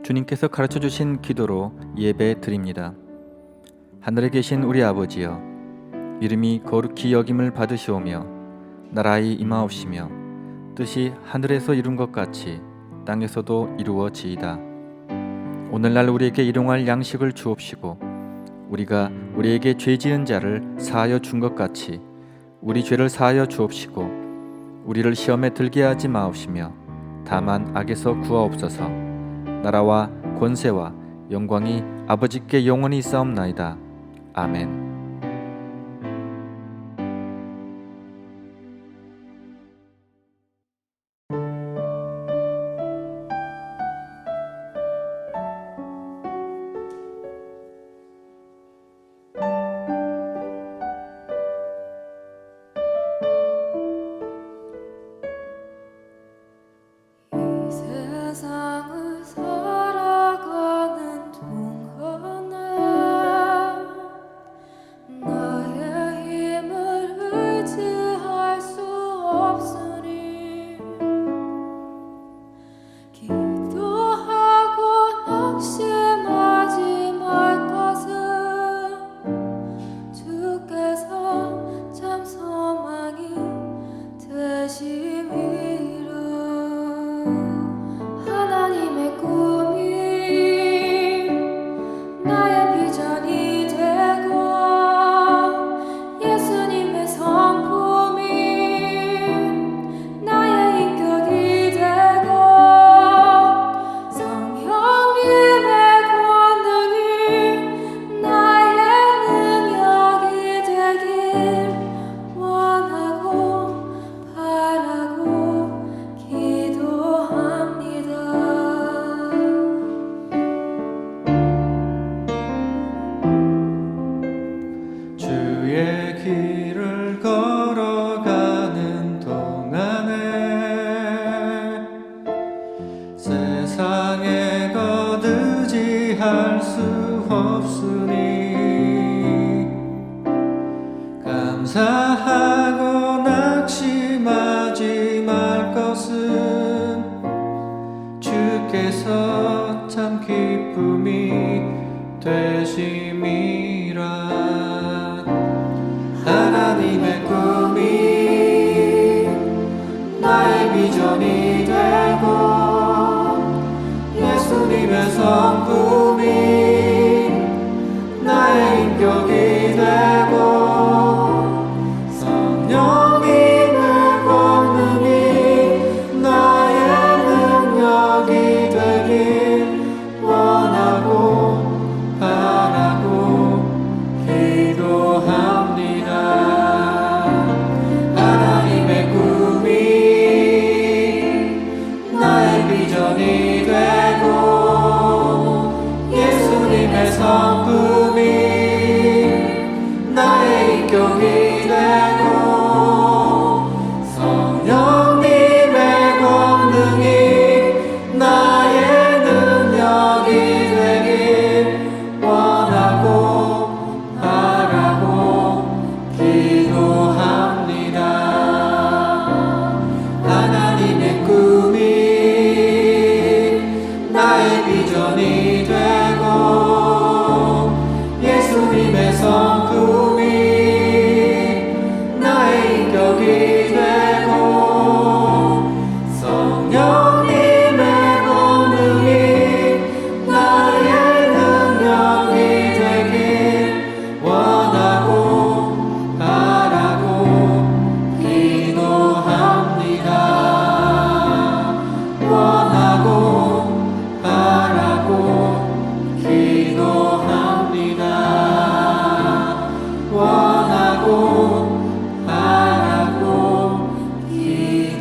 주님께서 가르쳐 주신 기도로 예배 드립니다. 하늘에 계신 우리 아버지여, 이름이 거룩히 여김을 받으시오며 나라의 임하옵시며 뜻이 하늘에서 이룬 것 같이 땅에서도 이루어지이다. 오늘날 우리에게 일용할 양식을 주옵시고 우리가 우리에게 죄 지은 자를 사하여 준 것 같이 우리 죄를 사하여 주옵시고 우리를 시험에 들게 하지 마옵시며 다만 악에서 구하옵소서. 나라와 권세와 영광이 아버지께 영원히 있사옵나이다. 아멘. 세상을 살아가는 동안에 나의 힘을 의지할 수 없으니 기도하고 낙심하지 말 것은 주께서 참 소망이 되심이라. 하나님의 꿈이 나의 비전이 되고 예수님의 성품이 나의 인격이 되고 성령님의 권능이 나의 능력이 되길 원하고 바라고 기도합니다. 주의 길을 걸어가는 동안에 세상에 거두지할 수 없으니 감사하고 낙심하지 말 것은 주께서 참 기쁨이 되심이라. 하나님의 꿈이 나의 비전이 되고 예수님의 성품이 나의 인격이 되고 성령님의 권능이 나의 능력이 되길 원하고 바라고 기도합니다. 하나님의 꿈이 나의 비전이 되고 예수님의 성품이 나의 인격이 되고 성령님의 권능이 나의 능력이 되길 원하고 바라고 기도합니다. 하나님의 꿈이 나의 비전이 되고 예수님의 성품이 나의 인격이 되고 성령님의 권능이 나의 능력이 되길 원하고 바라고 기도합니다. 원하고 바라고 기도합니다. 원하고 바라고 기도합니다.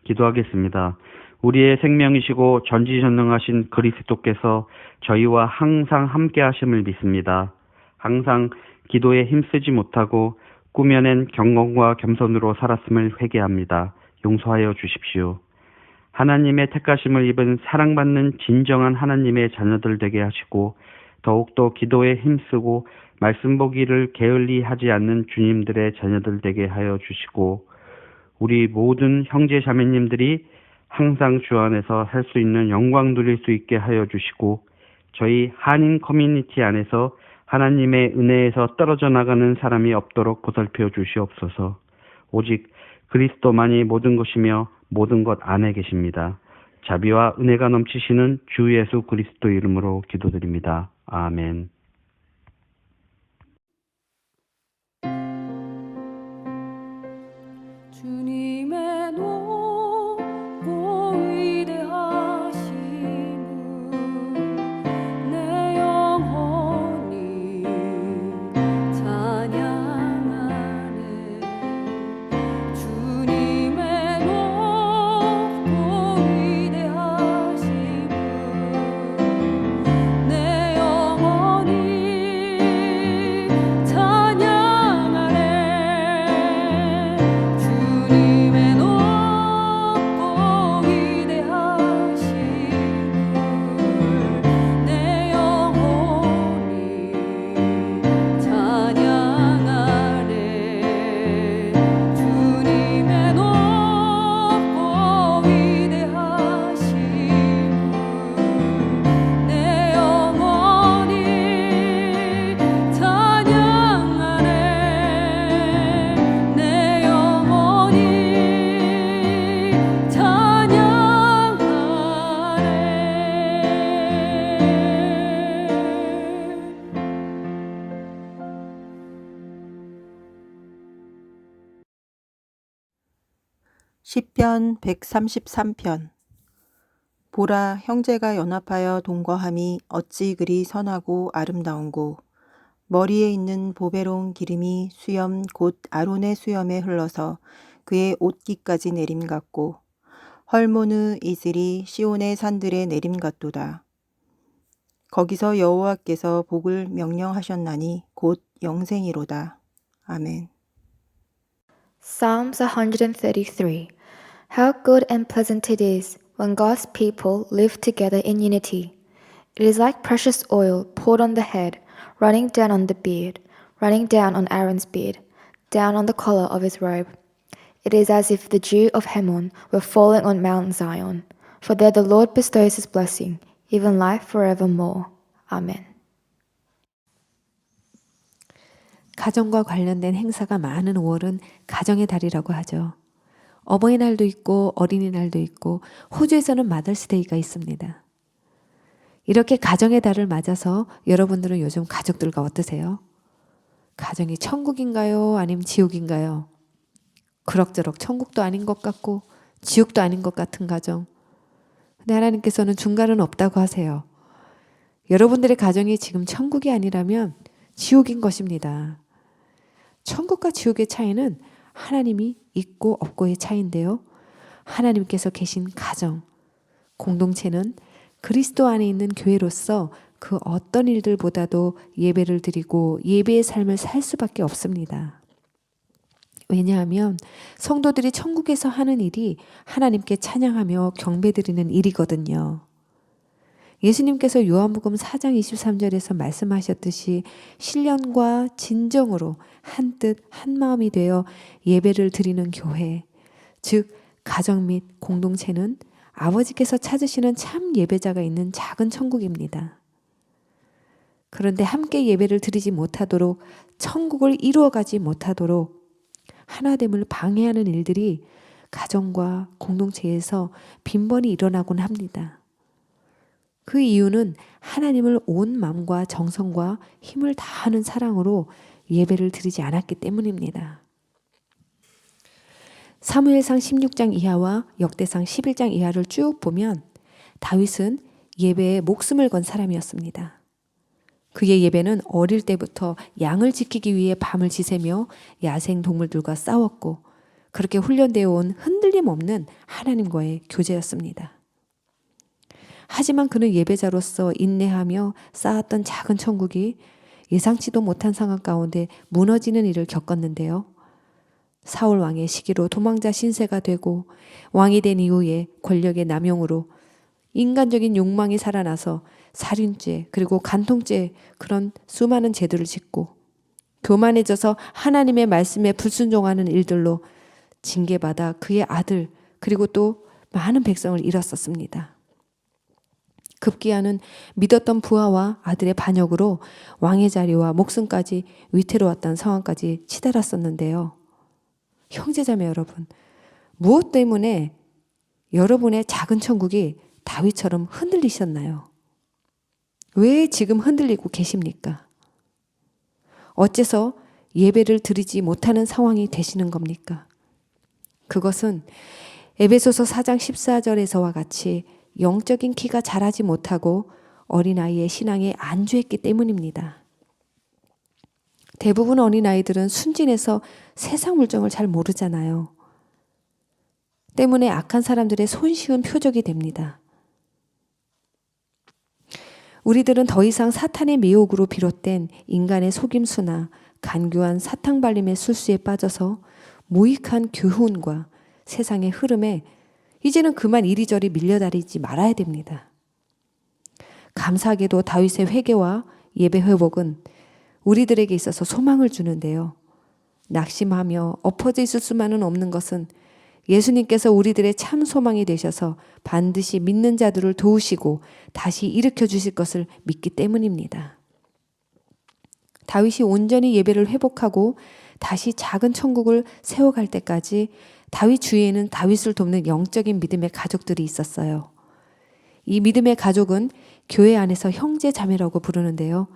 기도하겠습니다. 우리의 생명이시고 전지전능하신 그리스도께서 저희와 항상 함께 하심을 믿습니다. 항상 기도에 힘쓰지 못하고 꾸며낸 경건과 겸손으로 살았음을 회개합니다. 용서하여 주십시오. 하나님의 택하심을 입은 사랑받는 진정한 하나님의 자녀들 되게 하시고 더욱더 기도에 힘쓰고 말씀 보기를 게을리 하지 않는 주님들의 자녀들 되게 하여 주시고 우리 모든 형제 자매님들이 항상 주 안에서 살 수 있는 영광 누릴 수 있게 하여 주시고 저희 한인 커뮤니티 안에서 하나님의 은혜에서 떨어져 나가는 사람이 없도록 보살펴 주시옵소서. 오직 그리스도만이 모든 것이며 모든 것 안에 계십니다. 자비와 은혜가 넘치시는 주 예수 그리스도 이름으로 기도드립니다. 아멘. 주님의 높고 위대하심을 내 영혼이 찬양하네. 주님의 높고 위대하심을 내 영혼이 찬양하네. 주님의 높고 위대하심을 내 영혼이 찬양하네. 주님의 높고 위대하심을 내 영혼이 찬양하네. 내 영혼이 시편 133편. 보라, 형제가 연합하여 동거함이 어찌 그리 선하고 아름다운고, 머리에 있는 보배로운 기름이 수염 곧 아론의 수염에 흘러서 그의 옷깃까지 내림 같고, 헐모느 이슬이 시온의 산들에 내림 같도다. 거기서 여호와께서 복을 명령하셨나니 곧 영생이로다. 아멘. Psalms 133. How good and pleasant it is when God's people live together in unity. It is like precious oil poured on the head, running down on the beard, running down on Aaron's beard, down on the collar of his robe. It is as if the dew of Hermon were falling on Mount Zion. For there the Lord bestows his blessing, even life forevermore. Amen. 가정과 관련된 행사가 많은 5월은 가정의 달이라고 하죠. 어버이날도 있고 어린이날도 있고 호주에서는 마더스데이가 있습니다. 이렇게 가정의 달을 맞아서 여러분들은 요즘 가족들과 어떠세요? 가정이 천국인가요? 아니면 지옥인가요? 그럭저럭 천국도 아닌 것 같고 지옥도 아닌 것 같은 가정. 근데 하나님께서는 중간은 없다고 하세요. 여러분들의 가정이 지금 천국이 아니라면 지옥인 것입니다. 천국과 지옥의 차이는 하나님이 있고 없고의 차이인데요. 하나님께서 계신 가정, 공동체는 그리스도 안에 있는 교회로서 그 어떤 일들보다도 예배를 드리고 예배의 삶을 살 수밖에 없습니다. 왜냐하면 성도들이 천국에서 하는 일이 하나님께 찬양하며 경배드리는 일이거든요. 예수님께서 요한복음 4장 23절에서 말씀하셨듯이 신령과 진정으로 한뜻 한마음이 되어 예배를 드리는 교회, 즉 가정 및 공동체는 아버지께서 찾으시는 참 예배자가 있는 작은 천국입니다. 그런데 함께 예배를 드리지 못하도록, 천국을 이루어가지 못하도록 하나됨을 방해하는 일들이 가정과 공동체에서 빈번히 일어나곤 합니다. 그 이유는 하나님을 온 마음과 정성과 힘을 다하는 사랑으로 예배를 드리지 않았기 때문입니다. 사무엘상 16장 이하와 역대상 11장 이하를 쭉 보면 다윗은 예배에 목숨을 건 사람이었습니다. 그의 예배는 어릴 때부터 양을 지키기 위해 밤을 지새며 야생 동물들과 싸웠고 그렇게 훈련되어 온 흔들림 없는 하나님과의 교제였습니다. 하지만 그는 예배자로서 인내하며 쌓았던 작은 천국이 예상치도 못한 상황 가운데 무너지는 일을 겪었는데요. 사울 왕의 시기로 도망자 신세가 되고 왕이 된 이후에 권력의 남용으로 인간적인 욕망이 살아나서 살인죄 그리고 간통죄 그런 수많은 죄들을 짓고 교만해져서 하나님의 말씀에 불순종하는 일들로 징계받아 그의 아들 그리고 또 많은 백성을 잃었었습니다. 급기야는 믿었던 부하와 아들의 반역으로 왕의 자리와 목숨까지 위태로웠던 상황까지 치달았었는데요. 형제자매 여러분, 무엇 때문에 여러분의 작은 천국이 다윗처럼 흔들리셨나요? 왜 지금 흔들리고 계십니까? 어째서 예배를 드리지 못하는 상황이 되시는 겁니까? 그것은 에베소서 4장 14절에서와 같이 영적인 키가 자라지 못하고 어린아이의 신앙에 안주했기 때문입니다. 대부분 어린아이들은 순진해서 세상 물정을 잘 모르잖아요. 때문에 악한 사람들의 손쉬운 표적이 됩니다. 우리들은 더 이상 사탄의 미혹으로 비롯된 인간의 속임수나 간교한 사탕발림의 술수에 빠져서 무익한 교훈과 세상의 흐름에 이제는 그만 이리저리 밀려다니지 말아야 됩니다. 감사하게도 다윗의 회개와 예배 회복은 우리들에게 있어서 소망을 주는데요. 낙심하며 엎어져 있을 수만은 없는 것은 예수님께서 우리들의 참 소망이 되셔서 반드시 믿는 자들을 도우시고 다시 일으켜 주실 것을 믿기 때문입니다. 다윗이 온전히 예배를 회복하고 다시 작은 천국을 세워갈 때까지 다윗 주위에는 다윗을 돕는 영적인 믿음의 가족들이 있었어요. 이 믿음의 가족은 교회 안에서 형제 자매라고 부르는데요.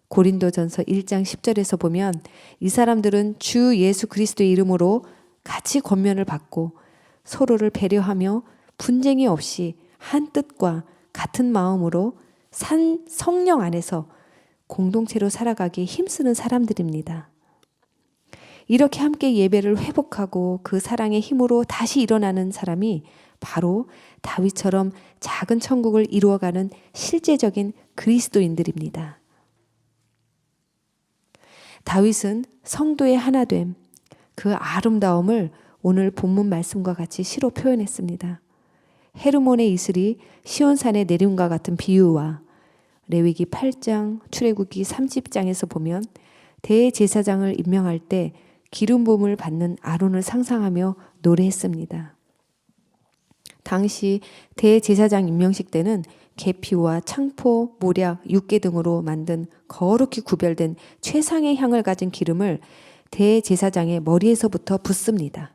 고린도전서 1장 10절에서 보면 이 사람들은 주 예수 그리스도의 이름으로 같이 권면을 받고 서로를 배려하며 분쟁이 없이 한 뜻과 같은 마음으로 산 성령 안에서 공동체로 살아가기 힘쓰는 사람들입니다. 이렇게 함께 예배를 회복하고 그 사랑의 힘으로 다시 일어나는 사람이 바로 다윗처럼 작은 천국을 이루어가는 실제적인 그리스도인들입니다. 다윗은 성도의 하나됨, 그 아름다움을 오늘 본문 말씀과 같이 시로 표현했습니다. 헤르몬의 이슬이 시온산의 내림과 같은 비유와 레위기 8장, 출애굽기 30장에서 보면 대제사장을 임명할 때 기름 부음을 받는 아론을 상상하며 노래했습니다. 당시 대제사장 임명식 때는 계피와 창포, 모략, 육개 등으로 만든 거룩히 구별된 최상의 향을 가진 기름을 대제사장의 머리에서부터 붓습니다.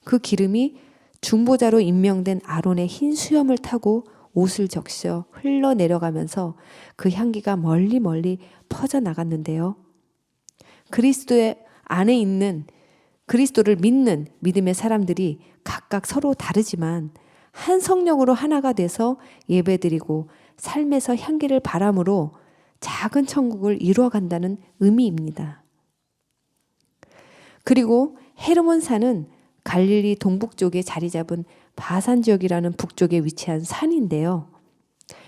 그 기름이 중보자로 임명된 아론의 흰 수염을 타고 옷을 적셔 흘러내려가면서 그 향기가 멀리 퍼져나갔는데요. 그리스도의 안에 있는 그리스도를 믿는 믿음의 사람들이 각각 서로 다르지만 한 성령으로 하나가 돼서 예배드리고 삶에서 향기를 바람으로 작은 천국을 이루어간다는 의미입니다. 그리고 헤르몬산은 갈릴리 동북쪽에 자리 잡은 바산 지역이라는 북쪽에 위치한 산인데요.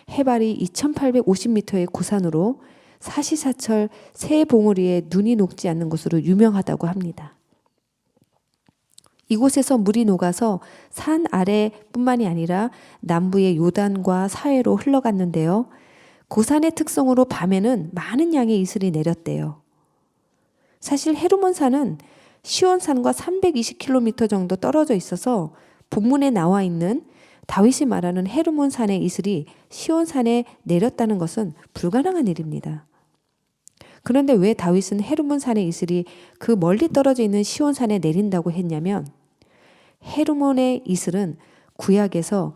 해발이 2850m의 고산으로 사시사철 새 봉우리에 눈이 녹지 않는 곳으로 유명하다고 합니다. 이곳에서 물이 녹아서 산 아래뿐만이 아니라 남부의 요단과 사해로 흘러갔는데요. 고산의 특성으로 밤에는 많은 양의 이슬이 내렸대요. 사실 헤르몬산은 시온산과 320km 정도 떨어져 있어서 본문에 나와 있는 다윗이 말하는 헤르몬산의 이슬이 시온산에 내렸다는 것은 불가능한 일입니다. 그런데 왜 다윗은 헤르몬산의 이슬이 그 멀리 떨어져 있는 시온산에 내린다고 했냐면 헤르몬의 이슬은 구약에서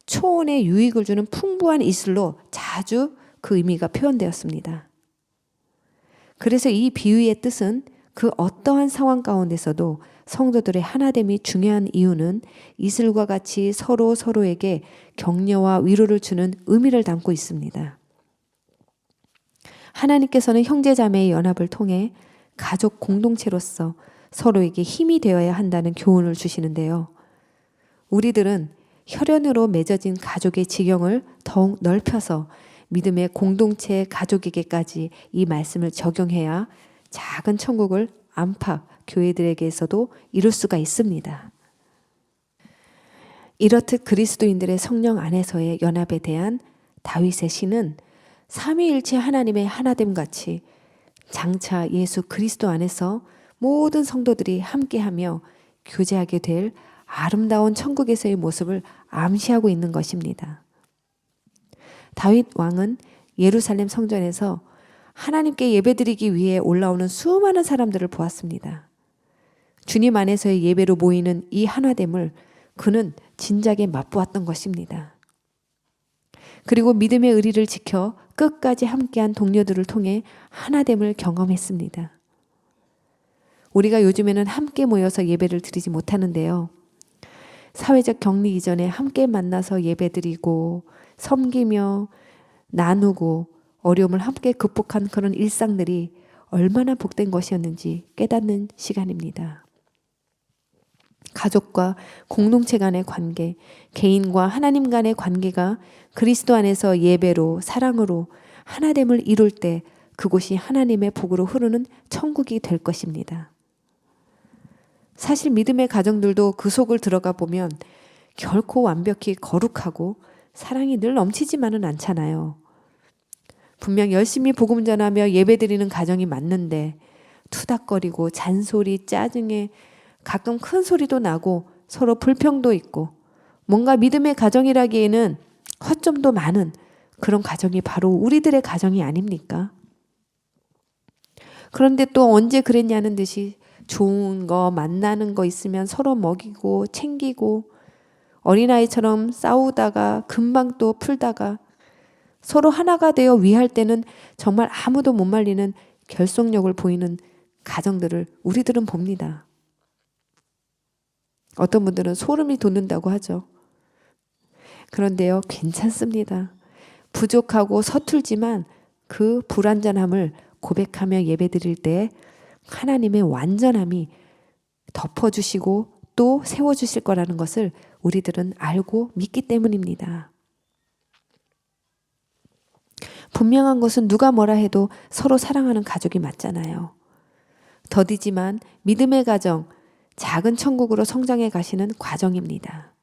초원에 유익을 주는 풍부한 이슬로 자주 그 의미가 표현되었습니다. 그래서 이 비유의 뜻은 그 어떠한 상황 가운데서도 성도들의 하나됨이 중요한 이유는 이슬과 같이 서로에게 격려와 위로를 주는 의미를 담고 있습니다. 하나님께서는 형제자매의 연합을 통해 가족 공동체로서 서로에게 힘이 되어야 한다는 교훈을 주시는데요. 우리들은 혈연으로 맺어진 가족의 지경을 더욱 넓혀서 믿음의 공동체 가족에게까지 이 말씀을 적용해야 작은 천국을 안팎 교회들에게서도 이룰 수가 있습니다. 이렇듯 그리스도인들의 성령 안에서의 연합에 대한 다윗의 시는 삼위일체 하나님의 하나됨 같이 장차 예수 그리스도 안에서 모든 성도들이 함께하며 교제하게 될 아름다운 천국에서의 모습을 암시하고 있는 것입니다. 다윗 왕은 예루살렘 성전에서 하나님께 예배드리기 위해 올라오는 수많은 사람들을 보았습니다. 주님 안에서의 예배로 모이는 이 하나됨을 그는 진작에 맛보았던 것입니다. 그리고 믿음의 의리를 지켜 끝까지 함께한 동료들을 통해 하나됨을 경험했습니다. 우리가 요즘에는 함께 모여서 예배를 드리지 못하는데요. 사회적 격리 이전에 함께 만나서 예배드리고 섬기며 나누고 어려움을 함께 극복한 그런 일상들이 얼마나 복된 것이었는지 깨닫는 시간입니다. 가족과 공동체 간의 관계, 개인과 하나님 간의 관계가 그리스도 안에서 예배로 사랑으로 하나됨을 이룰 때 그곳이 하나님의 복으로 흐르는 천국이 될 것입니다. 사실 믿음의 가정들도 그 속을 들어가 보면 결코 완벽히 거룩하고 사랑이 늘 넘치지만은 않잖아요. 분명 열심히 복음 전하며 예배드리는 가정이 맞는데 투닥거리고 잔소리, 짜증에 가끔 큰 소리도 나고 서로 불평도 있고 뭔가 믿음의 가정이라기에는 허점도 많은 그런 가정이 바로 우리들의 가정이 아닙니까? 그런데 또 언제 그랬냐는 듯이 좋은 거 만나는 거 있으면 서로 먹이고 챙기고 어린아이처럼 싸우다가 금방 또 풀다가 서로 하나가 되어 위할 때는 정말 아무도 못 말리는 결속력을 보이는 가정들을 우리들은 봅니다. 어떤 분들은 소름이 돋는다고 하죠. 그런데요, 괜찮습니다. 부족하고 서툴지만 그 불완전함을 고백하며 예배드릴 때 하나님의 완전함이 덮어주시고 또 세워주실 거라는 것을 우리들은 알고 믿기 때문입니다. 분명한 것은 누가 뭐라 해도 서로 사랑하는 가족이 맞잖아요. 더디지만 믿음의 가정, 작은 천국으로 성장해 가시는 과정입니다.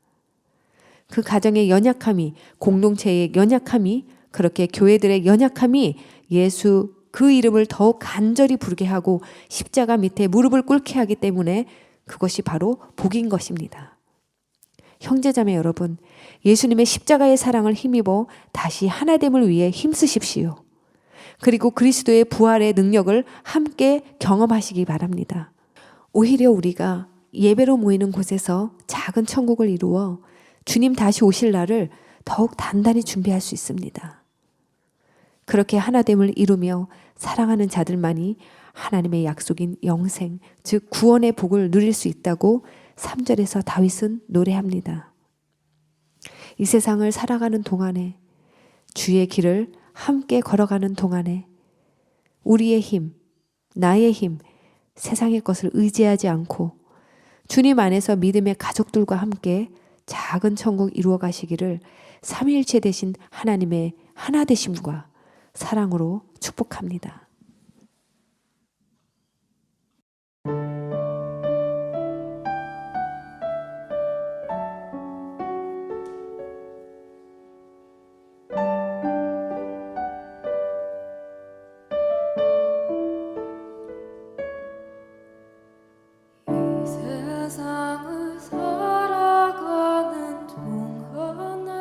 그 가정의 연약함이, 공동체의 연약함이, 그렇게 교회들의 연약함이 예수 그 이름을 더욱 간절히 부르게 하고 십자가 밑에 무릎을 꿇게 하기 때문에 그것이 바로 복인 것입니다. 형제자매 여러분, 예수님의 십자가의 사랑을 힘입어 다시 하나됨을 위해 힘쓰십시오. 그리고 그리스도의 부활의 능력을 함께 경험하시기 바랍니다. 오히려 우리가 예배로 모이는 곳에서 작은 천국을 이루어 주님 다시 오실 날을 더욱 단단히 준비할 수 있습니다. 그렇게 하나됨을 이루며 사랑하는 자들만이 하나님의 약속인 영생, 즉 구원의 복을 누릴 수 있다고 3절에서 다윗은 노래합니다. 이 세상을 살아가는 동안에, 주의 길을 함께 걸어가는 동안에 우리의 힘, 나의 힘, 세상의 것을 의지하지 않고 주님 안에서 믿음의 가족들과 함께 작은 천국 이루어 가시기를 삼위일체 되신 하나님의 하나 되심과 사랑으로 축복합니다. 이 세상을 살아가는 동안에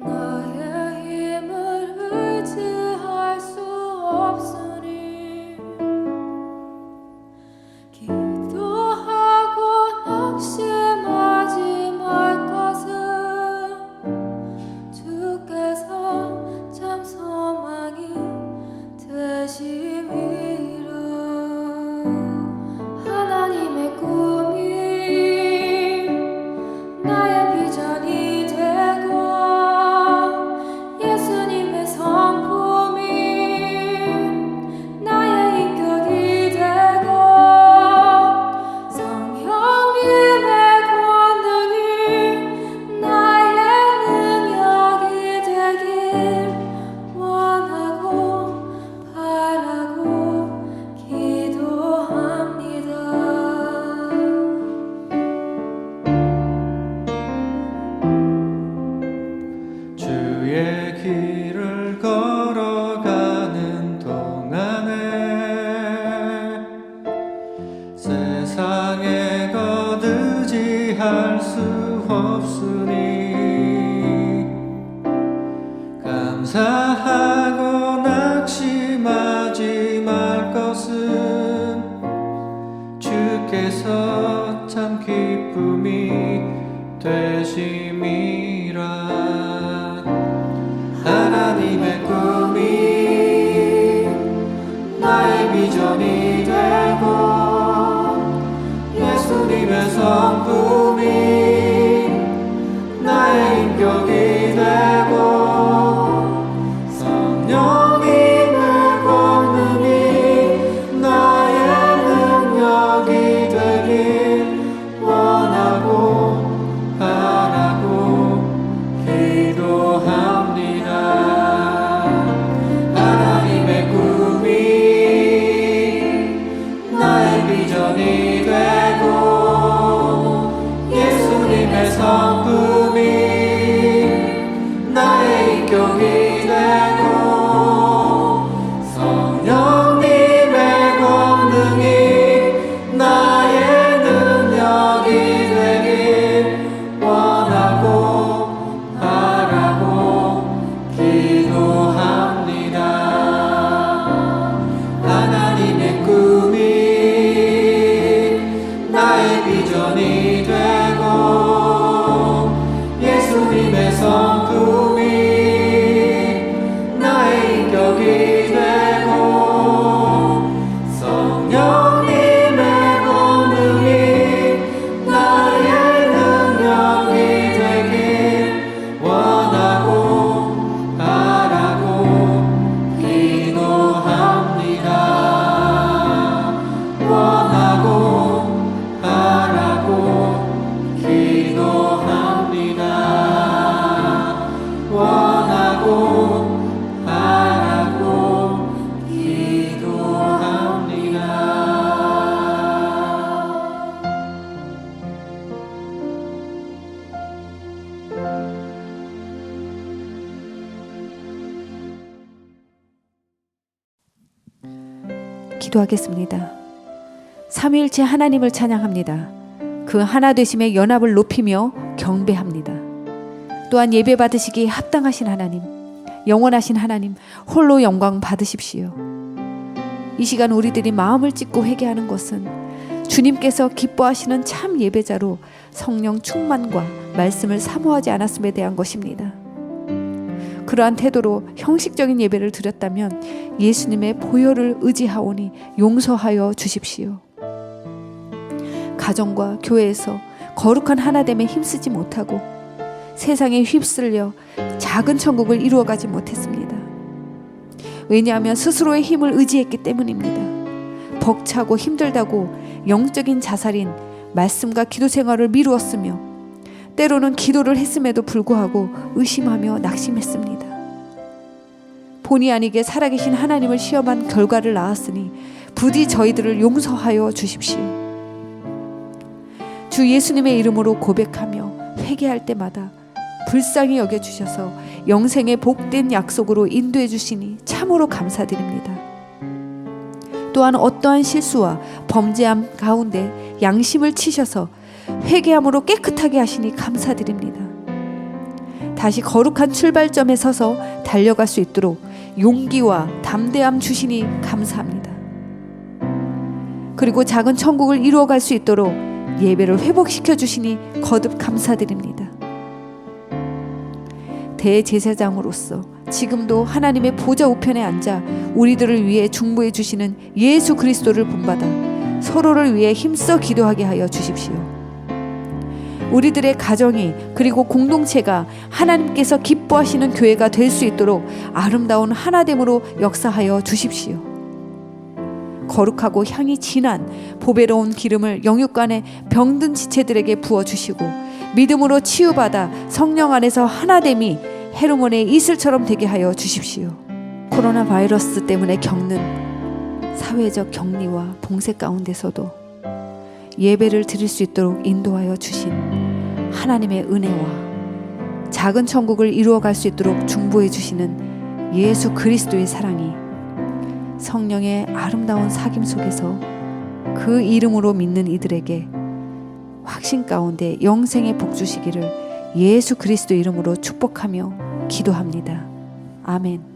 나의 힘을 의지할 수 없으니 세상에 거두지할 수 없으니 감사하고 낙심하지 말 것은 주께서 참 기쁨이 되심이라. 하나님의 꿈이 나의 비전이 되고 예수님의 성품이 나의 인격이 되고 성령님의 권능이 나의 능력이 되길 원하고 바라고 기도합니다. 하나님의 꿈이 나의 비전이 되고 예수님의 성품이 나의 인격이 되고 성령님의 권능이 나의 능력이 되길 원하고 바라고 기도합니다. 하나님의 꿈이 나의 비전이 되고 예수님의 성품이 나의 인격이 되고 성령님의 권능이 나의 능력이 되길 원하고 바라고 기도합니다. 원하고 바라고 기도합니다. 원하고 바라고 기도합니다. 기도하겠습니다. 삼위일체 하나님을 찬양합니다. 그 하나 되심의 연합을 높이며 경배합니다. 또한 예배 받으시기에 합당하신 하나님, 영원하신 하나님, 홀로 영광 받으십시오. 이 시간 우리들이 마음을 찢고 회개하는 것은 주님께서 기뻐하시는 참 예배자로 성령 충만과 말씀을 사모하지 않았음에 대한 것입니다. 그러한 태도로 형식적인 예배를 드렸다면 예수님의 보혈을 의지하오니 용서하여 주십시오. 가정과 교회에서 거룩한 하나됨에 힘쓰지 못하고 세상에 휩쓸려 작은 천국을 이루어가지 못했습니다. 왜냐하면 스스로의 힘을 의지했기 때문입니다. 벅차고 힘들다고 영적인 자살인 말씀과 기도 생활을 미루었으며 때로는 기도를 했음에도 불구하고 의심하며 낙심했습니다. 본의 아니게 살아계신 하나님을 시험한 결과를 낳았으니 부디 저희들을 용서하여 주십시오. 주 예수님의 이름으로 고백하며 회개할 때마다 불쌍히 여겨주셔서 영생의 복된 약속으로 인도해 주시니 참으로 감사드립니다. 또한 어떠한 실수와 범죄함 가운데 양심을 치셔서 회개함으로 깨끗하게 하시니 감사드립니다. 다시 거룩한 출발점에 서서 달려갈 수 있도록 용기와 담대함 주시니 감사합니다. 그리고 작은 천국을 이루어갈 수 있도록 예배를 회복시켜 주시니 거듭 감사드립니다. 대제사장으로서 지금도 하나님의 보좌 우편에 앉아 우리들을 위해 중보해 주시는 예수 그리스도를 본받아 서로를 위해 힘써 기도하게 하여 주십시오. 우리들의 가정이 그리고 공동체가 하나님께서 기뻐하시는 교회가 될 수 있도록 아름다운 하나됨으로 역사하여 주십시오. 거룩하고 향이 진한 보배로운 기름을 영육간의 병든 지체들에게 부어주시고 믿음으로 치유받아 성령 안에서 하나됨이 헤르몬의 이슬처럼 되게 하여 주십시오. 코로나 바이러스 때문에 겪는 사회적 격리와 봉쇄 가운데서도 예배를 드릴 수 있도록 인도하여 주신 하나님의 은혜와 작은 천국을 이루어갈 수 있도록 중보해 주시는 예수 그리스도의 사랑이 성령의 아름다운 사귐 속에서 그 이름으로 믿는 이들에게 확신 가운데 영생의 복 주시기를 예수 그리스도 이름으로 축복하며 기도합니다. 아멘.